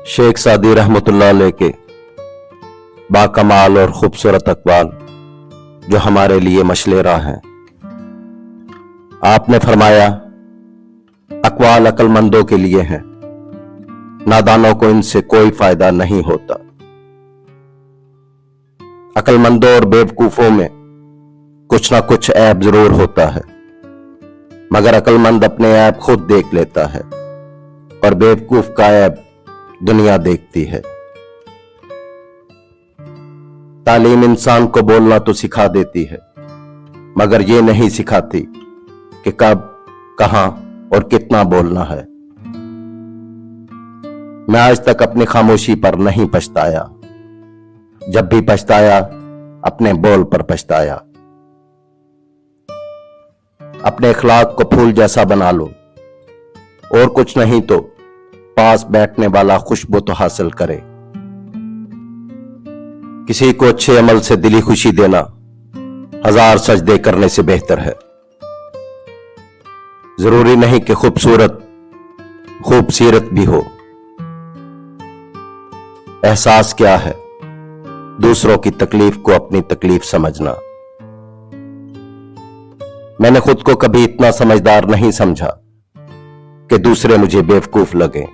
शेख सादी रहमतुल्लाह अलैह के बाकमाल और खूबसूरत अक़वाल जो हमारे लिए मशले राह हैं। आपने फरमाया, अक़वाल अक्लमंदों के लिए हैं, नादानों को इनसे कोई फायदा नहीं होता। अक्लमंदों और बेवकूफों में कुछ ना कुछ ऐब जरूर होता है, मगर अक्लमंद अपने ऐब खुद देख लेता है और बेवकूफ का ऐब दुनिया देखती है। तालीम इंसान को बोलना तो सिखा देती है, मगर ये नहीं सिखाती कि कब, कहां और कितना बोलना है। मैं आज तक अपनी खामोशी पर नहीं पछताया, जब भी पछताया अपने बोल पर पछताया। अपने इखलाक को फूल जैसा बना लो, और कुछ नहीं तो पास बैठने वाला खुशबू तो हासिल करे। किसी को अच्छे अमल से दिली खुशी देना 1000 सजदे करने से बेहतर है। जरूरी नहीं कि खूबसूरत भी हो। एहसास क्या है दूसरों की तकलीफ को अपनी तकलीफ समझना। मैंने खुद को कभी इतना समझदार नहीं समझा कि दूसरे मुझे बेवकूफ लगे।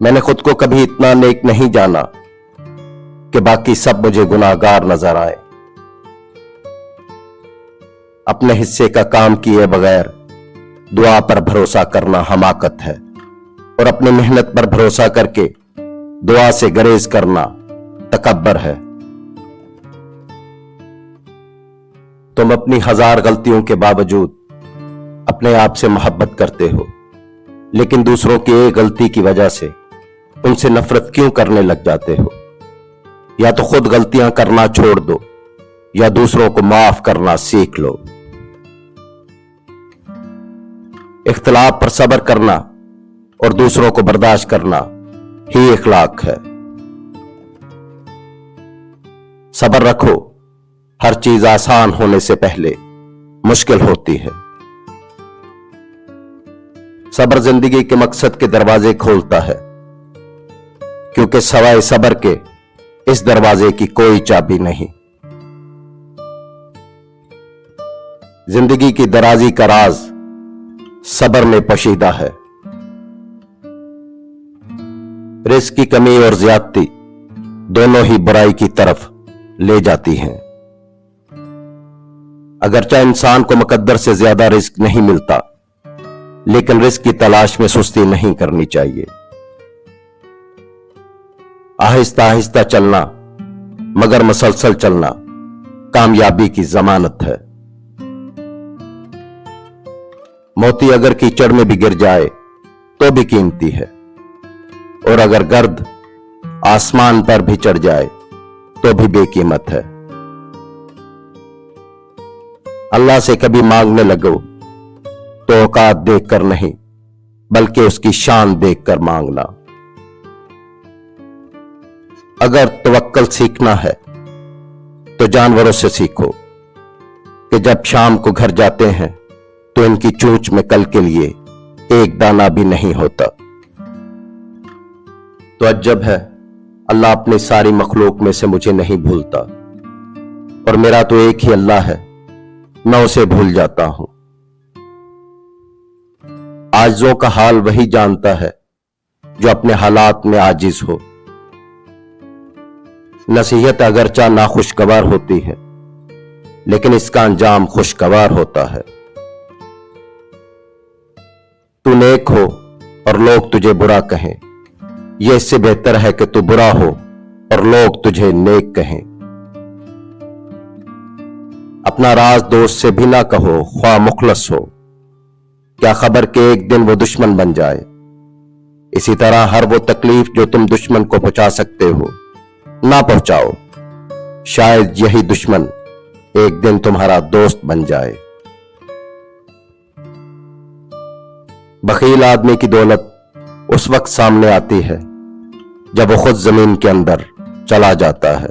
मैंने खुद को कभी इतना नेक नहीं जाना कि बाकी सब मुझे गुनाहगार नजर आए। अपने हिस्से का काम किए बगैर दुआ पर भरोसा करना हमाकत है, और अपनी मेहनत पर भरोसा करके दुआ से गरेज करना तकब्बर है। तुम अपनी 1000 गलतियों के बावजूद अपने आप से मोहब्बत करते हो, लेकिन दूसरों की एक गलती की वजह से उनसे नफरत क्यों करने लग जाते हो? या तो खुद गलतियां करना छोड़ दो, या दूसरों को माफ करना सीख लो। इख्तिलाफ पर सब्र करना और दूसरों को बर्दाश्त करना ही इखलाक है। सब्र रखो, हर चीज आसान होने से पहले मुश्किल होती है। सब्र जिंदगी के मकसद के दरवाजे खोलता है, क्योंकि सवाए सब्र के इस दरवाजे की कोई चाबी नहीं। जिंदगी की दराजी का राज सब्र में पोशीदा है। रिस्क की कमी और ज्यादती दोनों ही बुराई की तरफ ले जाती हैं। अगरचे इंसान को मुकद्दर से ज्यादा रिस्क नहीं मिलता, लेकिन रिस्क की तलाश में सुस्ती नहीं करनी चाहिए। आहिस्ता आहिस्ता चलना मगर मुसलसल चलना कामयाबी की जमानत है। मोती अगर कीचड़ में भी गिर जाए तो भी कीमती है, और अगर गर्द आसमान पर भी चढ़ जाए तो भी बेकीमत है। अल्लाह से कभी मांगने लगो तो औकात देखकर नहीं, बल्कि उसकी शान देखकर मांगना। अगर तवक्कल सीखना है तो जानवरों से सीखो कि जब शाम को घर जाते हैं तो इनकी चोंच में कल के लिए एक दाना भी नहीं होता। तो अज्जब है, अल्लाह अपनी सारी मखलूक में से मुझे नहीं भूलता, और मेरा तो एक ही अल्लाह है, मैं उसे भूल जाता हूं। आजिज़ों का हाल वही जानता है जो अपने हालात में आजिज हो। नसीहत अगरचा नाखुशगवार होती है, लेकिन इसका अंजाम खुशगवार होता है। तू नेक हो और लोग तुझे बुरा कहें, यह इससे बेहतर है कि तू बुरा हो और लोग तुझे नेक कहें। अपना राज दोस्त से भी ना कहो, ख्वाह मुखलस हो, क्या खबर कि एक दिन वो दुश्मन बन जाए। इसी तरह हर वो तकलीफ जो तुम दुश्मन को पहुंचा सकते हो ना पहुंचाओ, शायद यही दुश्मन एक दिन तुम्हारा दोस्त बन जाए। बखील आदमी की दौलत उस वक्त सामने आती है जब वो खुद जमीन के अंदर चला जाता है।